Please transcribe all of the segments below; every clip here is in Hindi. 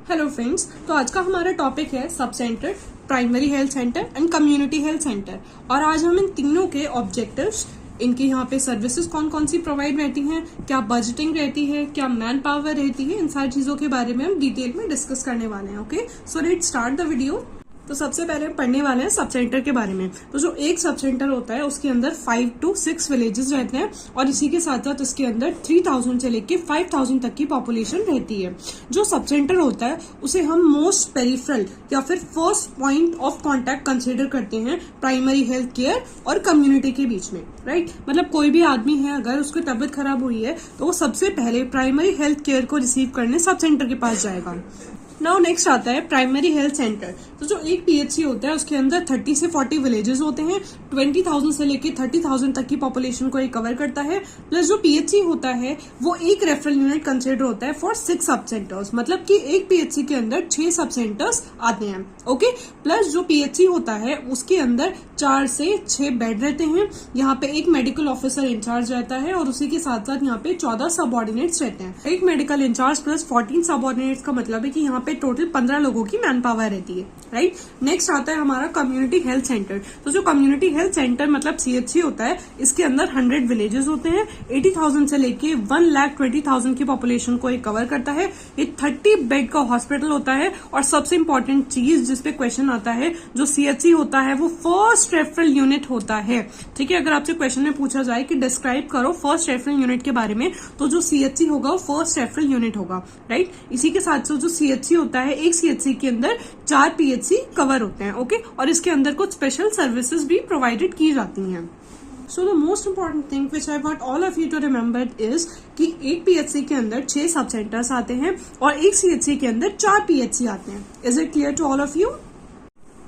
हेलो फ्रेंड्स, तो आज का हमारा टॉपिक है sub centre, primary health centre and community health centre. और आज हम इन तीनों के ऑब्जेक्टिव्स, इनकी यहाँ पे सर्विसेज कौन कौन सी प्रोवाइड रहती हैं, क्या बजटिंग रहती है, क्या मैन पावर रहती है, इन सारी चीजों के बारे में हम डिटेल में डिस्कस करने वाले हैं। Okay, so let's start the video. तो सबसे पहले हम पढ़ने वाले हैं सब सेंटर के बारे में। तो जो एक सब सेंटर होता है उसके अंदर 5 to 6 विलेजेस रहते हैं और इसी के साथ साथ इसके अंदर 3000 से लेके 5000 तक की पॉपुलेशन रहती है। जो सब सेंटर होता है उसे हम मोस्ट पेरिफेरल या फिर first point of contact consider करते हैं प्राइमरी हेल्थ केयर और कम्युनिटी के बीच में, राइट। मतलब कोई भी आदमी है, अगर उसकी तबीयत खराब हुई है तो वो सबसे पहले प्राइमरी हेल्थ केयर को रिसीव करने सब सेंटर के पास जाएगा। नाउ नेक्स्ट आता है प्राइमरी हेल्थ सेंटर। तो जो एक पीएचसी होता है उसके अंदर 30 से 40 विलेजेस होते हैं, 20,000 से लेके 30,000 तक की पॉपुलेशन को ये कवर करता है। प्लस जो पीएचसी होता है वो एक रेफरल यूनिट कंसिडर होता है फॉर 6 सब सेंटर्स, मतलब कि एक पीएचसी के अंदर 6 सब सेंटर्स आते हैं। ओके, प्लस जो पीएचसी होता है उसके अंदर 4 से 6 बेड रहते हैं। यहाँ पे एक मेडिकल ऑफिसर इंचार्ज रहता है और उसी के साथ साथ यहाँ पे 14 सबऑर्डिनेट्स रहते हैं। एक मेडिकल इंचार्ज प्लस 14 सबऑर्डिनेट्स का मतलब है कि यहाँ पे टोटल 15 लोगों की मैन पावर रहती है, राइट। नेक्स्ट आता है हमारा कम्युनिटी हेल्थ सेंटर। तो जो कम्युनिटी हेल्थ सेंटर मतलब सीएचसी होता है, इसके अंदर 100 विलेजेस होते हैं, 80,000 से लेके 1,20,000 की पॉपुलेशन को ये कवर करता है। ये 30 बेड का हॉस्पिटल होता है और सबसे इंपॉर्टेंट चीज जिसपे क्वेश्चन आता है, जो सीएचसी होता है वो फर्स्ट रेफरल यूनिट होता है। ठीक है, अगर आपसे क्वेश्चन में पूछा जाए कि डिस्क्राइब करो फर्स्ट रेफरल यूनिट के बारे में, तो जो सीएचसी होगा वो फर्स्ट रेफरल यूनिट होगा, राइट। इसी के साथ साथ जो सीएचसी होता है, एक सीएचसी के अंदर 4 पीएचसी कवर होते हैं। ओके, और इसके अंदर कुछ स्पेशल सर्विसेज भी प्रोवाइडेड की जाती हैं। So the most important thing which I want all of you to remember is कि एक पीएचसी के अंदर 6 सब सेंटर्स आते हैं और एक सीएचसी के अंदर 4 पीएचसी आते हैं। Is it clear to all of you?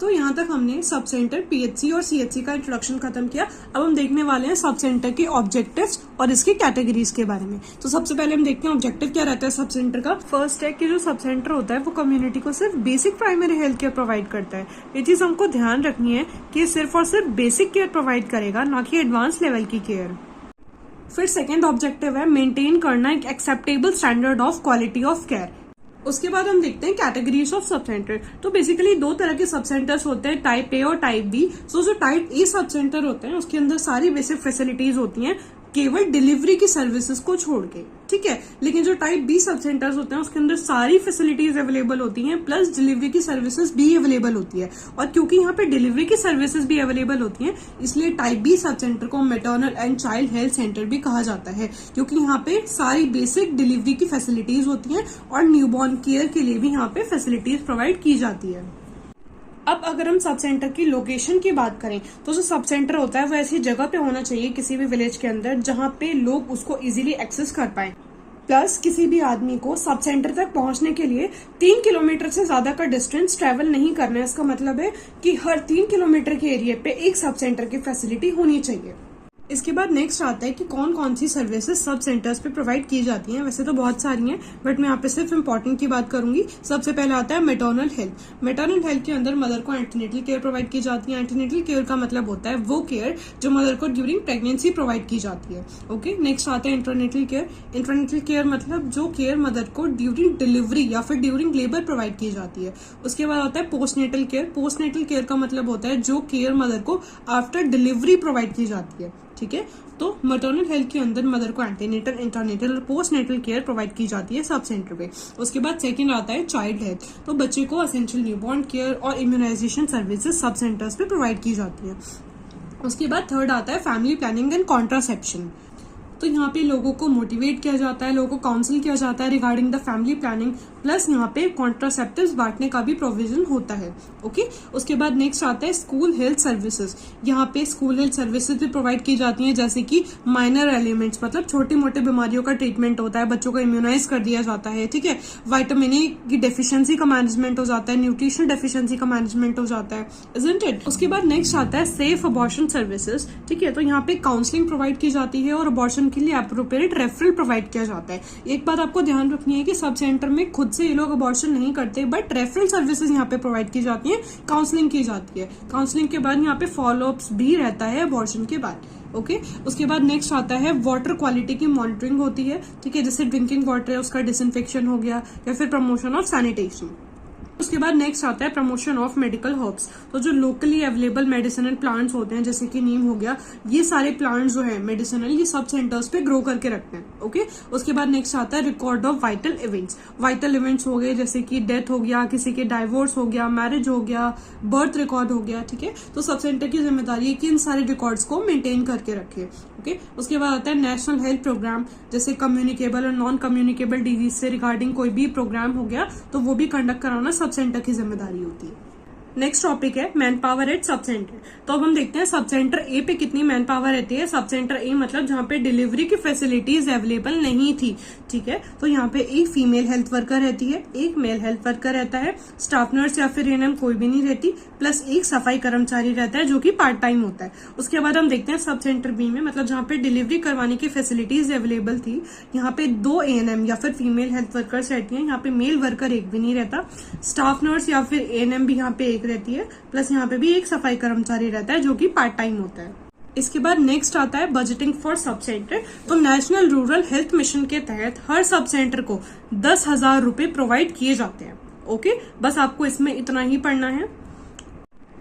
तो यहाँ तक हमने सब सेंटर, पीएचसी और सीएचसी का इंट्रोडक्शन खत्म किया। अब हम देखने वाले हैं सब सेंटर के ऑब्जेक्टिव्स और इसकी कैटेगरीज के बारे में। तो सबसे पहले हम देखते हैं ऑब्जेक्टिव क्या रहता है सब सेंटर का। फर्स्ट है कि जो सब सेंटर होता है वो कम्युनिटी को सिर्फ basic primary health care provide करता है। ये चीज हमको ध्यान रखनी है कि सिर्फ और सिर्फ बेसिक केयर प्रोवाइड करेगा, ना कि एडवांस लेवल की केयर। फिर सेकेंड ऑब्जेक्टिव है मेंटेन करना एक acceptable standard of quality of care. उसके बाद हम देखते हैं कैटेगरीज ऑफ सब सेंटर। तो बेसिकली 2 तरह के सब सेंटर्स होते हैं, टाइप ए और टाइप बी। सो जो टाइप ए सब सेंटर होते हैं उसके अंदर सारी बेसिक फैसिलिटीज होती हैं, केवल डिलीवरी की सर्विसेज को छोड़ के, ठीक है। लेकिन जो टाइप बी सब सेंटर्स होते हैं उसके अंदर सारी फैसिलिटीज अवेलेबल होती हैं, प्लस डिलीवरी की सर्विसेज भी अवेलेबल होती है। और क्योंकि यहाँ पे डिलीवरी की सर्विसेज भी अवेलेबल होती हैं, इसलिए टाइप बी सब सेंटर को maternal and child health centre भी कहा जाता है, क्योंकि यहाँ पे सारी बेसिक डिलीवरी की फैसिलिटीज होती हैं और न्यूबॉर्न केयर के लिए भी यहाँ पे फैसिलिटीज प्रोवाइड की जाती है। अब अगर हम सब सेंटर की लोकेशन की बात करें तो जो सब सेंटर होता है वो ऐसी जगह पे होना चाहिए किसी भी विलेज के अंदर जहां पे लोग उसको इजीली एक्सेस कर पाए। प्लस किसी भी आदमी को सब सेंटर तक पहुंचने के लिए 3 किलोमीटर से ज्यादा का डिस्टेंस ट्रेवल नहीं करना है। इसका मतलब है कि हर 3 किलोमीटर के एरिया पे एक सब सेंटर की फैसिलिटी होनी चाहिए। इसके बाद नेक्स्ट आता है कि कौन कौन सी सर्विसेज सब सेंटर्स पे प्रोवाइड की जाती हैं। वैसे तो बहुत सारी हैं, बट मैं यहाँ पे सिर्फ इम्पोर्टेंट की बात करूंगी। सबसे पहले आता है मैटरनल हेल्थ। मैटरनल हेल्थ के अंदर मदर को एंटीनेटल केयर प्रोवाइड की जाती है। एंटीनेटल केयर का मतलब होता है वो केयर जो मदर को ड्यूरिंग प्रेगनेंसी प्रोवाइड की जाती है। ओके, नेक्स्ट आता है इंटरनेटल केयर। इंटरनेटल केयर मतलब जो केयर मदर को ड्यूरिंग डिलीवरी या फिर ड्यूरिंग लेबर प्रोवाइड की जाती है। उसके बाद आता है पोस्टनेटल केयर। पोस्टनेटल केयर का मतलब होता है जो केयर मदर को आफ्टर डिलीवरी प्रोवाइड की जाती है, ठीक है। तो मैटरनल हेल्थ के अंदर मदर को एंटीनेटल, इंटरनेटल और पोस्टनेटल केयर प्रोवाइड की जाती है सब सेंटर पे। उसके बाद सेकंड आता है चाइल्ड हेल्थ। तो बच्चे को एसेंशियल न्यूबॉर्न केयर और इम्यूनाइजेशन सर्विसेज सब सेंटर्स पे प्रोवाइड की जाती है। उसके बाद थर्ड आता है फैमिली प्लानिंग एंड कॉन्ट्रासेप्शन। तो यहाँ पे लोगों को मोटिवेट किया जाता है, लोगों को काउंसिल किया जाता है regarding the family planning, plus यहाँ पे कॉन्ट्रासेप्टिव्स बांटने का भी प्रोविजन होता है। ओके, उसके बाद नेक्स्ट आता है स्कूल हेल्थ सर्विसेज। यहाँ पे स्कूल हेल्थ सर्विसेज भी प्रोवाइड की जाती हैं, जैसे कि माइनर एलिमेंट्स मतलब छोटी मोटी बीमारियों का ट्रीटमेंट होता है, बच्चों को इम्यूनाइज कर दिया जाता है, ठीक है। विटामिन ए की डेफिशिएंसी का मैनेजमेंट हो जाता है, न्यूट्रिशनल डेफिशिएंसी का मैनेजमेंट हो जाता है, इजंट इट। उसके बाद नेक्स्ट आता है सेफ अबॉर्शन सर्विसेज, ठीक है। तो यहाँ पे काउंसलिंग प्रोवाइड की जाती है और अबॉर्शन अबॉर्शन के लिए अप्रोप्रिएट रेफरल प्रोवाइड किया जाता है। एक बात आपको ध्यान रखनी है कि सब सेंटर में खुद से ये लोग अबॉर्शन नहीं करते, बट रेफरल सर्विसेज यहाँ पे प्रोवाइड की जाती है, काउंसलिंग की जाती है। काउंसलिंग के बाद यहाँ पे फॉलोअप्स भी रहता है अबॉर्शन के बाद। ओके उसके बाद नेक्स्ट आता है वाटर क्वालिटी की मॉनिटरिंग होती है, ठीक है, जैसे ड्रिंकिंग वाटर है उसका डिसइंफेक्शन हो गया या फिर प्रमोशन ऑफ सैनिटेशन। उसके बाद नेक्स्ट आता है प्रमोशन ऑफ मेडिकल हर्ब्स। तो जो लोकली अवेलेबल मेडिसिनल प्लांट्स होते हैं जैसे कि नीम हो गया, ये सारे प्लांट्स जो है मेडिसिनल ये सब सेंटर्स पे ग्रो करके रखते हैं। ओके उसके बाद नेक्स्ट आता है record of vital events. Vital events हो गए जैसे कि डेथ हो गया, किसी के डाइवोर्स हो गया, मैरिज हो गया, बर्थ रिकॉर्ड हो गया, ठीक है। तो सब सेंटर की जिम्मेदारी है कि इन सारे रिकॉर्ड्स को मेंटेन करके रखे। ओके उसके बाद आता है नेशनल हेल्थ प्रोग्राम, जैसे कम्युनिकेबल और नॉन कम्युनिकेबल डिजीज से रिगार्डिंग कोई भी प्रोग्राम हो गया तो वो भी कंडक्ट कराना सब सेंटर की जिम्मेदारी होती है। नेक्स्ट टॉपिक है man power at sub centre. तो अब हम देखते हैं सब सेंटर ए पे कितनी मैन पावर रहती है। सब सेंटर ए मतलब जहाँ पे डिलीवरी की फैसिलिटीज अवेलेबल नहीं थी, ठीक है। तो यहाँ पे एक फीमेल हेल्थ वर्कर रहती है, एक मेल हेल्थ वर्कर रहता है, स्टाफ नर्स या फिर एएनएम कोई भी नहीं रहती, प्लस एक सफाई कर्मचारी रहता है जो कि पार्ट टाइम होता है। उसके बाद हम देखते हैं सब सेंटर बी में, मतलब जहाँ पे डिलीवरी करवाने की फैसिलिटीज अवेलेबल थी, यहाँ पे 2 एएनएम या फिर फीमेल हेल्थ वर्कर्स रहती है। यहाँ पे मेल वर्कर एक भी नहीं रहता, स्टाफ नर्स या फिर एएनएम भी यहाँ पे एक रहती है, प्लस यहाँ पे भी एक सफाई कर्मचारी रहता है जो कि पार्ट टाइम होता है। इसके बाद नेक्स्ट आता है बजटिंग फॉर सब सेंटर। तो नेशनल रूरल हेल्थ मिशन के तहत हर सब सेंटर को 10,000 रुपए प्रोवाइड किए जाते हैं। ओके बस आपको इसमें इतना ही पढ़ना है।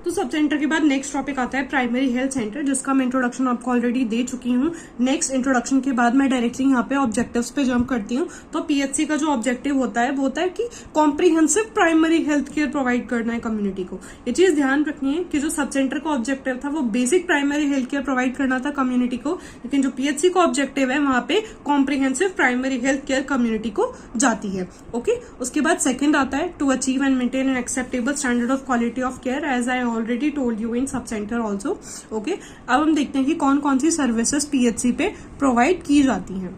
तो सब सेंटर के बाद नेक्स्ट टॉपिक आता है प्राइमरी हेल्थ सेंटर, जिसका मैं इंट्रोडक्शन आपको ऑलरेडी दे चुकी हूँ। नेक्स्ट इंट्रोडक्शन के बाद मैं डायरेक्टली यहाँ पे ऑब्जेक्टिव्स पे जंप करती हूँ। तो पीएचसी का जो ऑब्जेक्टिव होता है वो होता है कि comprehensive primary health care provide करना है कम्युनिटी को। ये चीज ध्यान रखनी है कि जो सब सेंटर का ऑब्जेक्टिव था वो basic primary health care provide करना था कम्युनिटी को, लेकिन जो पीएचसी का ऑब्जेक्टिव है वहां पे comprehensive primary health care community को जाती है। ओके उसके बाद सेकंड आता है to achieve and maintain an acceptable standard of quality of care as I already told you in sub centre also. Okay अब हम देखते हैं कि कौन कौन सी सर्विसेज पीएचसी पे प्रोवाइड की जाती हैं।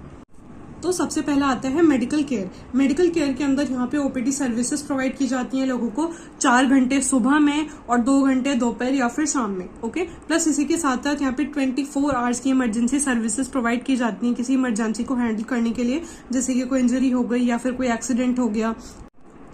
तो सबसे पहला आता है मेडिकल केयर। मेडिकल केयर के अंदर यहाँ पे ओपीडी सर्विसेज प्रोवाइड की जाती हैं लोगों को 4 घंटे सुबह में और 2 घंटे दोपहर या फिर शाम में। ओके प्लस इसी के साथ साथ यहाँ पे 24 आवर्स की इमरजेंसी सर्विसेज प्रोवाइड की जाती हैं किसी इमरजेंसी को हैंडल करने के लिए, जैसे कि कोई इंजरी हो गई या फिर कोई एक्सीडेंट हो गया।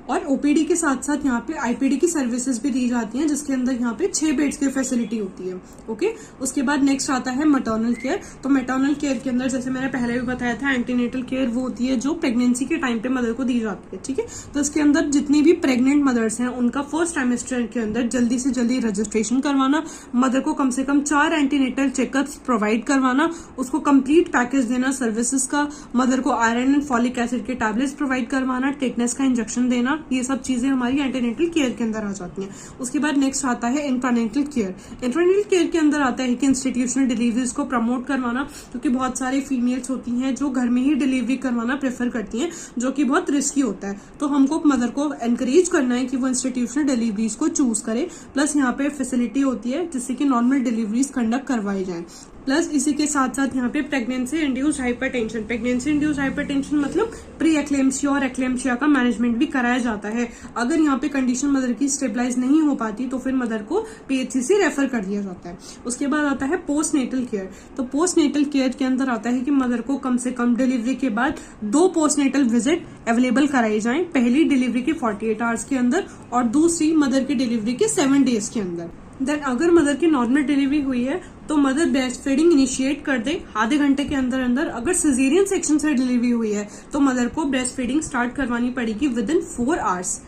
और ओपीडी के साथ साथ यहाँ पे आईपीडी की सर्विसेज भी दी जाती हैं, जिसके अंदर यहाँ पे 6 बेड्स की फैसिलिटी होती है। ओके उसके बाद नेक्स्ट आता है मैटरनल केयर। तो मैटरनल केयर के अंदर जैसे मैंने पहले भी बताया था एंटीनेटल केयर वो होती है जो प्रेगनेंसी के टाइम पे मदर को दी जाती है, ठीक है। तो इसके अंदर जितनी भी प्रेग्नेंट मदर्स हैं उनका फर्स्ट ट्राइमेस्टर के अंदर जल्दी से जल्दी रजिस्ट्रेशन करवाना, मदर को कम से कम 4 एंटीनेटल चेकअप्स प्रोवाइड करवाना, उसको कंप्लीट पैकेज देना सर्विसेज का, मदर को आयरन एंड फॉलिक एसिड के टैबलेट्स प्रोवाइड करवाना, टेटनस का इंजेक्शन देना, ये सब चीजें हमारी एंटीनेटल केयर के अंदर आ जाती हैं। उसके बाद नेक्स्ट आता है इंट्रानेटल केयर। इंट्रानेटल केयर के अंदर आता है कि इंस्टीट्यूशनल डिलीवरीज को प्रमोट करवाना, क्योंकि बहुत सारी फीमेल्स होती हैं जो घर में ही डिलीवरी करवाना प्रेफर करती हैं, जो कि बहुत रिस्की होता है। तो हमको मदर को एनकरेज करना है कि वो इंस्टीट्यूशनल डिलीवरीज को चूज करे। प्लस यहाँ पे फैसिलिटी होती है जिससे कि नॉर्मल डिलीवरीज कंडक्ट करवाई जाए। प्लस इसी के साथ साथ यहाँ पे pregnancy induced hypertension, pregnancy induced hypertension मतलब प्री एक्लेम्सिया और एक्लेम्सिया का मैनेजमेंट भी कराया जाता है। अगर यहाँ पे कंडीशन मदर की स्टेबलाइज नहीं हो पाती तो फिर मदर को पीएचसी से रेफर कर दिया जाता है। उसके बाद आता है पोस्ट नेटल केयर। तो पोस्ट नेटल केयर के अंदर आता है कि मदर को कम से कम डिलीवरी के बाद 2 पोस्ट नेटल विजिट अवेलेबल कराई जाए, पहली डिलीवरी के 48 आवर्स के अंदर और दूसरी मदर की डिलीवरी के 7 डेज के अंदर। देन अगर मदर की नॉर्मल डिलीवरी हुई है तो मदर ब्रेस्ट फीडिंग इनिशिएट कर दे आधे घंटे के अंदर अंदर। अगर सिजेरियन सेक्शन से डिलीवरी हुई है तो मदर को ब्रेस्ट फीडिंग स्टार्ट करवानी पड़ेगी विदिन 4 आवर्स।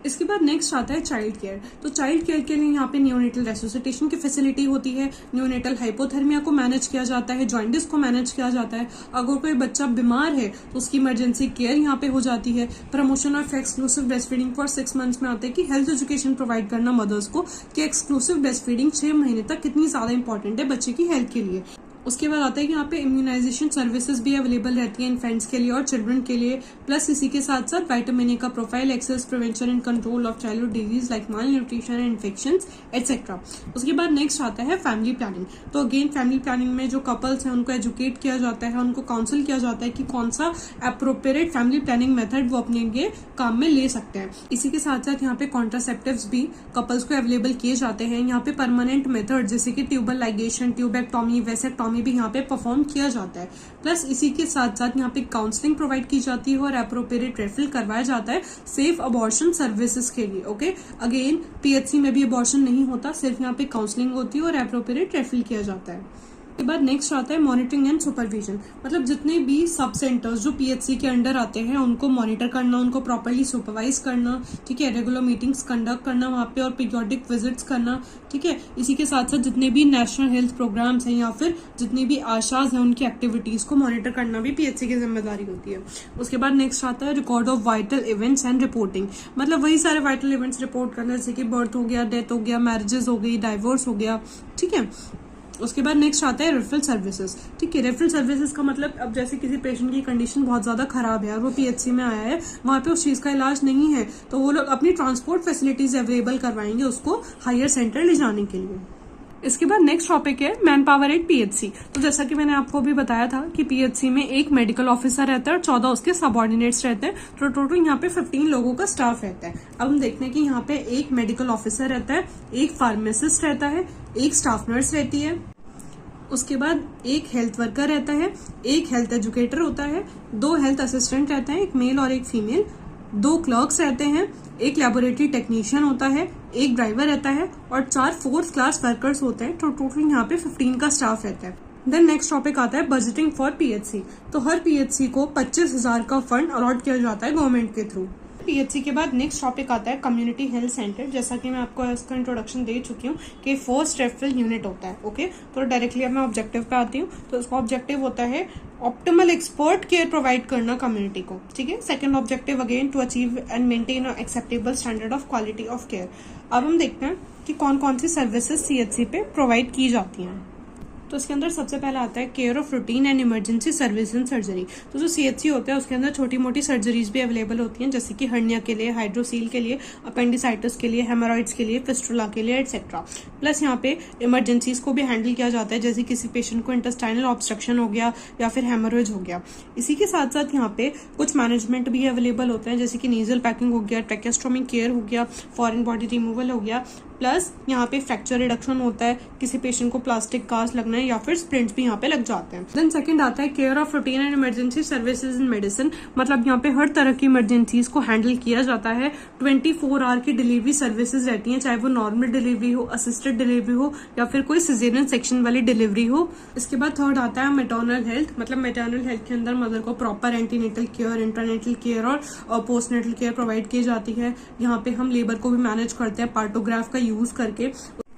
इसके बाद नेक्स्ट आता है चाइल्ड केयर। तो चाइल्ड केयर के लिए यहाँ पे न्यूनेटल रेसोसिटेशन की फैसिलिटी होती है, न्यूनेटल हाइपोथर्मिया को मैनेज किया जाता है, जॉइंटिस को मैनेज किया जाता है। अगर कोई बच्चा बीमार है तो उसकी इमरजेंसी केयर यहाँ पे हो जाती है। Promotion of exclusive breast feeding for 6 months में आता है कि हेल्थ एजुकेशन प्रोवाइड करना मदर्स को कि एक्सक्लूसिव ब्रेस्ट फीडिंग 6 महीने तक कितनी ज्यादा इंपॉर्टेंट है बच्चे की हेल्थ के लिए। उसके बाद आता है कि यहाँ पे इम्यूनाइजेशन सर्विसेज भी अवेलेबल रहती हैं इन्फेंट्स के लिए और चिल्ड्रन के लिए। प्लस इसी के साथ साथ विटामिन ए का profile, access, prevention and control of childhood disease like malnutrition and infections etcetera. उसके बाद नेक्स्ट आता है फैमिली प्लानिंग। तो अगेन फैमिली प्लानिंग में जो कपल्स हैं उनको एजुकेट किया जाता है, उनको काउंसिल किया जाता है कि कौन सा अप्रोप्रिएट फैमिली प्लानिंग मेथड वो अपने लिए काम में ले सकते हैं। इसी के साथ साथ यहाँ पे कॉन्ट्रासेप्टिव्स भी कपल्स को अवेलेबल किए जाते हैं। यहाँ पे परमानेंट मेथड जैसे कि ट्यूबल लाइगेशन, ट्यूबेक्टॉमी, वेसेक्टॉमी रेफ्लेक्टॉमी भी यहाँ पे परफॉर्म किया जाता है। प्लस इसी के साथ साथ यहाँ पे काउंसलिंग प्रोवाइड की जाती है और एप्रोप्रिएट रेफरल करवाया जाता है सेफ अबॉर्शन सर्विसेज के लिए। ओके, अगेन पीएचसी में भी अबॉर्शन नहीं होता, सिर्फ यहाँ पे काउंसलिंग होती है और एप्रोप्रिएट रेफरल किया जाता है। के बाद नेक्स्ट आता है मॉनिटरिंग एंड सुपरविजन, मतलब जितने भी सब सेंटर्स जो पीएचसी के अंडर आते हैं उनको मॉनिटर करना, उनको प्रॉपर्ली सुपरवाइज करना, ठीक है, रेगुलर मीटिंग्स कंडक्ट करना वहाँ पे और पीरियोडिक विजिट्स करना, ठीक है। इसी के साथ साथ जितने भी नेशनल हेल्थ प्रोग्राम्स हैं या फिर जितनी भी आशाज हैं उनकी एक्टिविटीज को मॉनिटर करना भी पीएचसी की जिम्मेदारी होती है। उसके बाद नेक्स्ट आता है record of vital events and reporting, मतलब वही सारे वाइटल इवेंट्स रिपोर्ट करना, जैसे कि बर्थ हो गया, डेथ हो गया, मैरिजेस हो गई, डाइवोर्स हो गया, ठीक है। उसके बाद नेक्स्ट आता है रेफरल सर्विसेज, ठीक है। रेफरल सर्विसेज का मतलब अब जैसे किसी पेशेंट की कंडीशन बहुत ज्यादा खराब है और वो पीएचसी में आया है, वहां पे उस चीज का इलाज नहीं है, तो वो लोग अपनी ट्रांसपोर्ट फैसिलिटीज अवेलेबल करवाएंगे उसको हायर सेंटर ले जाने के लिए। इसके बाद नेक्स्ट टॉपिक है मैन पावर एट पीएचसी। तो जैसा कि मैंने आपको भी बताया था कि पीएचसी में एक मेडिकल ऑफिसर रहता है और 14 उसके सबऑर्डिनेट्स रहते हैं, तो टोटल यहाँ पे 15 लोगों का स्टाफ रहता है। अब हम देखते हैं कि यहाँ पे एक मेडिकल ऑफिसर रहता है, एक फार्मासिस्ट रहता है, एक स्टाफ नर्स रहती है, उसके बाद एक हेल्थ वर्कर रहता है, एक हेल्थ एजुकेटर होता है, 2 हेल्थ असिस्टेंट रहते हैं, एक मेल और एक फीमेल, 2 क्लर्क्स रहते हैं, एक लेबोरेटरी टेक्नीशियन होता है, एक ड्राइवर रहता है और 4 4th क्लास वर्कर्स होते हैं। तो टोटल यहाँ पे 15 का स्टाफ रहता है। देन नेक्स्ट टॉपिक आता है बजटिंग फॉर पीएचसी। तो हर पीएचसी को 25,000 का फंड अलॉट किया जाता है गवर्नमेंट के थ्रू। पीएचसी के बाद नेक्स्ट टॉपिक आता है कम्युनिटी हेल्थ सेंटर। जैसा कि मैं आपको इसका इंट्रोडक्शन दे चुकी हूँ कि फर्स्ट रेफरल यूनिट होता है। ओके, तो डायरेक्टली अब मैं ऑब्जेक्टिव पे आती हूँ। तो इसका ऑब्जेक्टिव होता है ऑप्टिमल एक्सपर्ट केयर प्रोवाइड करना कम्युनिटी को, ठीक है। Second objective again to achieve and maintain acceptable standard of quality of care. अब हम देखते हैं कि कौन कौन सी सर्विसेज सीएचसी पे प्रोवाइड की जाती हैं। तो इसके अंदर सबसे पहला आता है care of routine and emergency service in surgery. तो जो सीएचसी होता है उसके अंदर छोटी मोटी सर्जरीज भी अवेलेबल होती हैं, जैसे कि हर्निया के लिए, हाइड्रोसील के लिए, अपेंडिसाइटिस के लिए, हेमोरॉइड्स के लिए, फिस्टुला के लिए एटसेट्रा। प्लस यहाँ पे इमरजेंसीज को भी हैंडल किया जाता है, जैसे किसी पेशेंट को इंटेस्टाइनल ऑब्स्ट्रक्शन हो गया या फिर हेमोरॉइड हो गया। इसी के साथ साथ यहाँ पे कुछ मैनेजमेंट भी अवेलेबल होते हैं, जैसे कि नीजल पैकिंग हो गया, ट्रैकेस्टोमी केयर हो गया, फॉरेन बॉडी रिमूवल हो गया। प्लस यहाँ पे फ्रैक्चर रिडक्शन होता है, किसी पेशेंट को प्लास्टिक कास्ट लगना है या फिर स्प्लिंट्स भी यहाँ पे लग जाते हैं। देन सेकंड आता है care of routine and emergency services in medicine, मतलब यहाँ पे हर तरह की इमरजेंसीज को हैंडल किया जाता है। 24 आवर की डिलीवरी सर्विसेज रहती हैं, चाहे वो नॉर्मल डिलीवरी हो, असिस्टेड डिलीवरी हो या फिर कोई सिजेरियन सेक्शन वाली डिलीवरी हो। इसके बाद थर्ड आता है मैटरनल हेल्थ, मतलब मैटरनल हेल्थ के अंदर मदर को proper antenatal care, intranatal care और पोस्टनेटल केयर प्रोवाइड की जाती है। यहाँ पे हम लेबर को भी मैनेज करते हैं पार्टोग्राफ का यूज करके।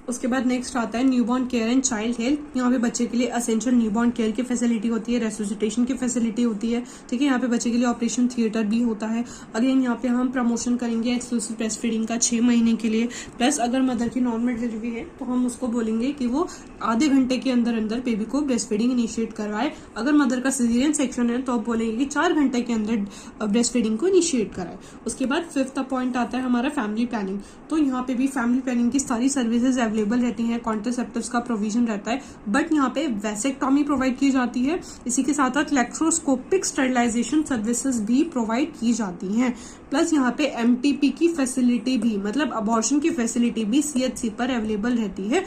उसके बाद नेक्स्ट आता है newborn care and child health. यहाँ पे बच्चे के लिए असेंशियल न्यूबॉर्न केयर की फैसिलिटी होती है, रेसुसिटेशन की फैसिलिटी होती है, ठीक है। यहाँ पे बच्चे के लिए ऑपरेशन थिएटर भी होता है। अगेन यहाँ पे हम प्रमोशन करेंगे एक्सक्लूसिव ब्रेस्ट फीडिंग का 6 महीने के लिए। प्लस अगर मदर की नॉर्मल डिलीवरी है तो हम उसको बोलेंगे कि वो आधे घंटे के अंदर अंदर बेबी को ब्रेस्ट फीडिंग इनिशिएट करवाए। अगर मदर का सिजेरियन सेक्शन है तो आप बोलेंगे कि 4 घंटे के अंदर ब्रेस्ट फीडिंग को इनिशिएट कराए। उसके बाद फिफ्थ पॉइंट आता है हमारा फैमिली प्लानिंग। तो यहाँ पे भी फैमिली प्लानिंग की सारी सर्विसेज अवेलेबल रहती हैं, कॉन्ट्रासेप्टिव्स का प्रोविजन रहता है, बट यहाँ पे वैसेक्टॉमी प्रोवाइड की जाती है। इसी के साथ साथ इलेक्ट्रोस्कोपिक स्टरलाइजेशन सर्विसेज भी प्रोवाइड की जाती हैं। प्लस यहाँ पे एमटीपी की फैसिलिटी भी, मतलब अबॉर्शन की फैसिलिटी भी सीएचसी पर अवेलेबल रहती है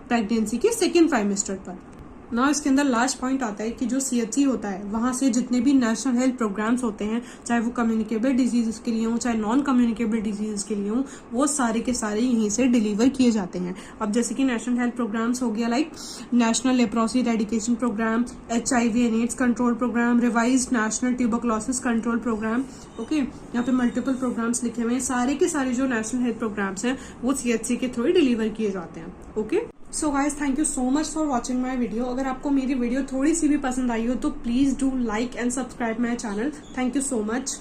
प्रेगनेंसी के 2nd ट्राइमेस्टर पर। ना इसके अंदर लास्ट पॉइंट आता है कि जो सीएचसी होता है वहां से जितने भी नेशनल हेल्थ प्रोग्राम्स होते हैं, चाहे वो कम्युनिकेबल डिजीजेस के लिए हो चाहे नॉन कम्युनिकेबल डिजीजेस के लिए हो, वो सारे के सारे यहीं से डिलीवर किए जाते हैं। अब जैसे कि नेशनल हेल्थ प्रोग्राम्स हो गया like national leprosy eradication programme, HIV and AIDS control programme, revised national tuberculosis control programme. Okay, यहाँ पे मल्टीपल प्रोग्राम्स लिखे हुए हैं। सारे के सारे जो नेशनल हेल्थ प्रोग्राम्स हैं वो सीएचसी के थ्रू ही डिलीवर किए जाते हैं। Okay, so guys thank you so much for watching my video. अगर आपको मेरी वीडियो थोड़ी सी भी पसंद आई हो तो please do like and subscribe my channel. Thank you so much.